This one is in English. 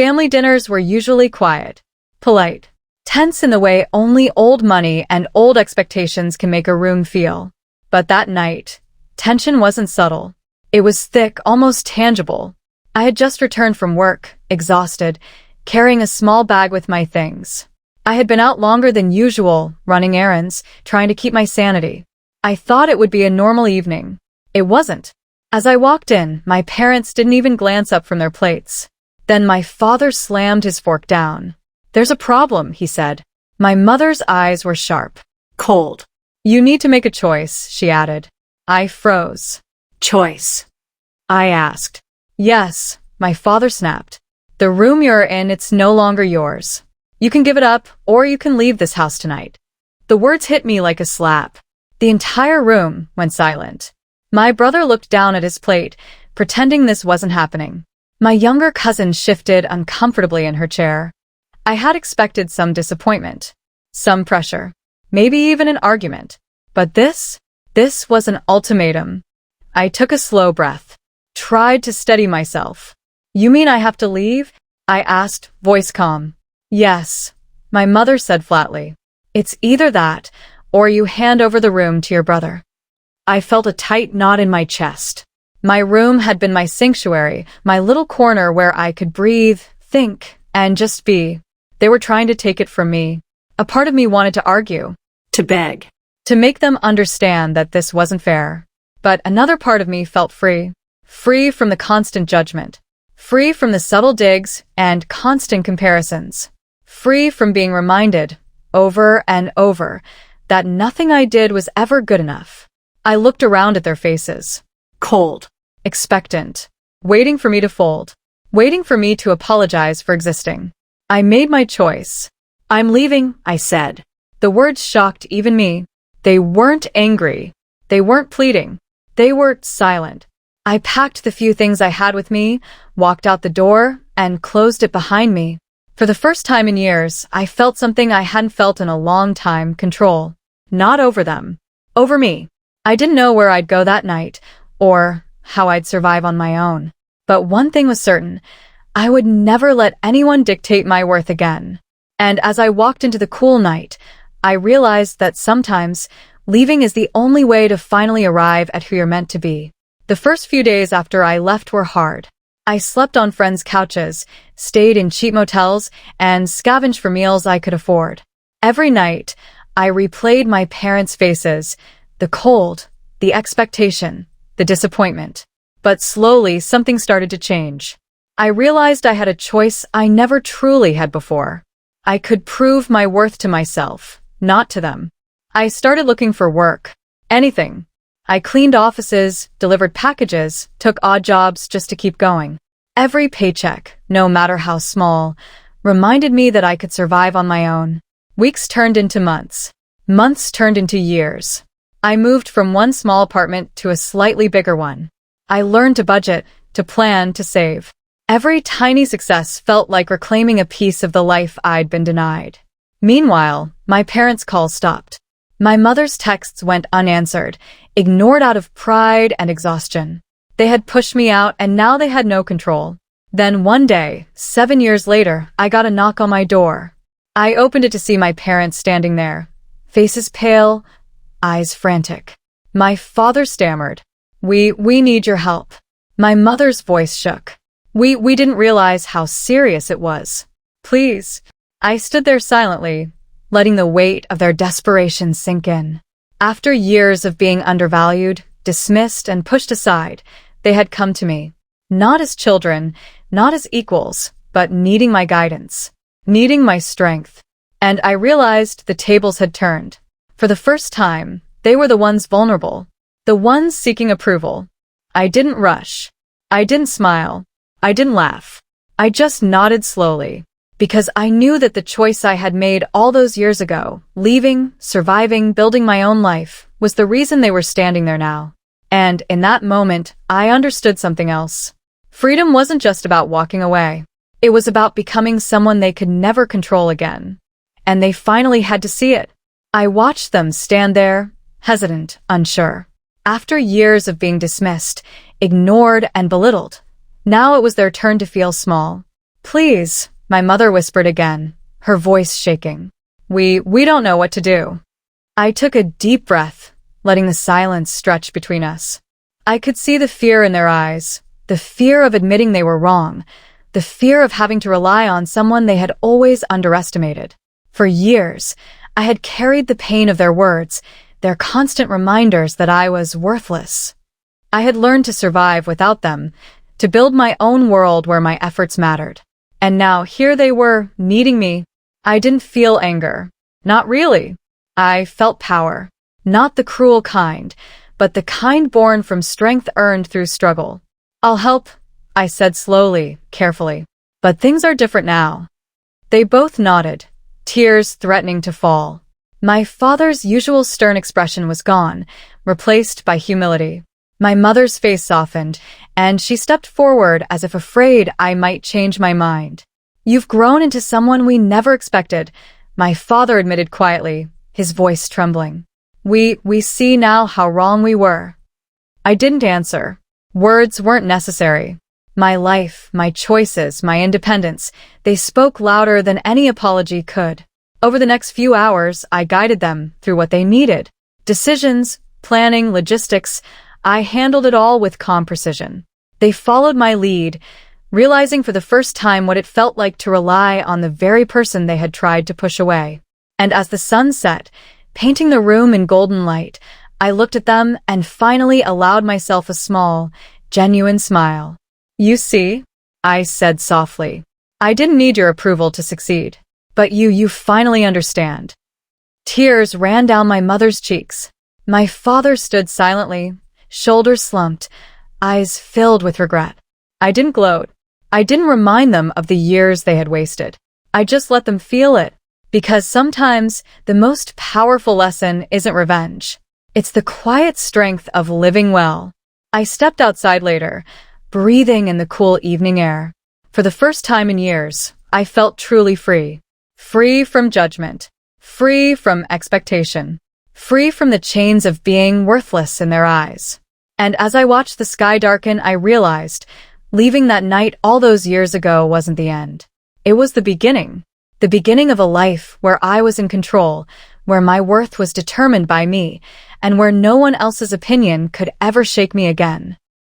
Family dinners were usually quiet, polite, tense in the way only old money and old expectations can make a room feel. But that night, tension wasn't subtle. It was thick, almost tangible. I had just returned from work, exhausted, carrying a small bag with my things. I had been out longer than usual, running errands, trying to keep my sanity. I thought it would be a normal evening. It wasn't. As I walked in, my parents didn't even glance up from their plates. Then my father slammed his fork down. "There's a problem," he said. My mother's eyes were sharp. "Cold. You need to make a choice," she added. I froze. "Choice?" I asked. "Yes," my father snapped. "The room you're in, it's no longer yours. You can give it up, or you can leave this house tonight." The words hit me like a slap. The entire room went silent. My brother looked down at his plate, pretending this wasn't happening. My younger cousin shifted uncomfortably in her chair. I had expected some disappointment, some pressure, maybe even an argument. But this was an ultimatum. I took a slow breath, tried to steady myself. "You mean I have to leave?" I asked, voice calm. "Yes," my mother said flatly. "It's either that, or you hand over the room to your brother." I felt a tight knot in my chest. My room had been my sanctuary, my little corner where I could breathe, think, and just be. They were trying to take it from me. A part of me wanted to argue, to beg, to make them understand that this wasn't fair. But another part of me felt free. Free from the constant judgment. Free from the subtle digs and constant comparisons. Free from being reminded, over and over, that nothing I did was ever good enough. I looked around at their faces. Cold. Expectant. Waiting for me to fold. Waiting for me to apologize for existing. I made my choice. "I'm leaving," I said. The words shocked even me. They weren't angry. They weren't pleading. They were silent. I packed the few things I had with me, walked out the door, and closed it behind me. For the first time in years, I felt something I hadn't felt in a long time: control. Not over them. Over me. I didn't know where I'd go that night, or how I'd survive on my own. But one thing was certain: I would never let anyone dictate my worth again. And as I walked into the cool night, I realized that sometimes leaving is the only way to finally arrive at who you're meant to be. The first few days after I left were hard. I slept on friends' couches, stayed in cheap motels, and scavenged for meals I could afford. Every night, I replayed my parents' faces, the cold, the expectation, the disappointment. But slowly, something started to change. I realized I had a choice I never truly had before. I could prove my worth to myself, not to them. I started looking for work. Anything. I cleaned offices, delivered packages, took odd jobs just to keep going. Every paycheck, no matter how small, reminded me that I could survive on my own. Weeks turned into months. Months turned into years. I moved from one small apartment to a slightly bigger one. I learned to budget, to plan, to save. Every tiny success felt like reclaiming a piece of the life I'd been denied. Meanwhile, my parents' calls stopped. My mother's texts went unanswered, ignored out of pride and exhaustion. They had pushed me out, and now they had no control. Then one day, 7 years later, I got a knock on my door. I opened it to see my parents standing there, faces pale, eyes frantic. My father stammered, We need your help." My mother's voice shook. We didn't realize how serious it was. "Please." I stood there silently, letting the weight of their desperation sink in. After years of being undervalued, dismissed, and pushed aside, they had come to me. Not as children, not as equals, but needing my guidance, needing my strength. And I realized the tables had turned. For the first time, they were the ones vulnerable, the ones seeking approval. I didn't rush. I didn't smile. I didn't laugh. I just nodded slowly, because I knew that the choice I had made all those years ago, leaving, surviving, building my own life, was the reason they were standing there now. And in that moment, I understood something else. Freedom wasn't just about walking away. It was about becoming someone they could never control again. And they finally had to see it. I watched them stand there, hesitant, unsure. After years of being dismissed, ignored, and belittled, now it was their turn to feel small. Please, my mother whispered again, her voice shaking. We don't know what to do. I took a deep breath, letting the silence stretch between us. I could see the fear in their eyes, the fear of admitting they were wrong, the fear of having to rely on someone they had always underestimated. For years, I had carried the pain of their words, their constant reminders that I was worthless. I had learned to survive without them, to build my own world where my efforts mattered. And now here they were, needing me. I didn't feel anger. Not really. I felt power. Not the cruel kind, but the kind born from strength earned through struggle. I'll help, I said slowly, carefully. But things are different now. They both nodded, tears threatening to fall. My father's usual stern expression was gone, replaced by humility. My mother's face softened, and she stepped forward as if afraid I might change my mind. You've grown into someone we never expected, my father admitted quietly, his voice trembling. We see now how wrong we were. I didn't answer. Words weren't necessary. My life, my choices, my independence, they spoke louder than any apology could. Over the next few hours, I guided them through what they needed. Decisions, planning, logistics, I handled it all with calm precision. They followed my lead, realizing for the first time what it felt like to rely on the very person they had tried to push away. And as the sun set, painting the room in golden light, I looked at them and finally allowed myself a small, genuine smile. You see, I said softly, I didn't need your approval to succeed. But you finally understand. Tears ran down my mother's cheeks. My father stood silently, shoulders slumped, eyes filled with regret. I didn't gloat. I didn't remind them of the years they had wasted. I just let them feel it. Because sometimes the most powerful lesson isn't revenge. It's the quiet strength of living well. I stepped outside later, breathing in the cool evening air. For the first time in years, I felt truly free. Free from judgment, free from expectation, free from the chains of being worthless in their eyes. And as I watched the sky darken, I realized, leaving that night all those years ago wasn't the end. It was the beginning of a life where I was in control, where my worth was determined by me, and where no one else's opinion could ever shake me again.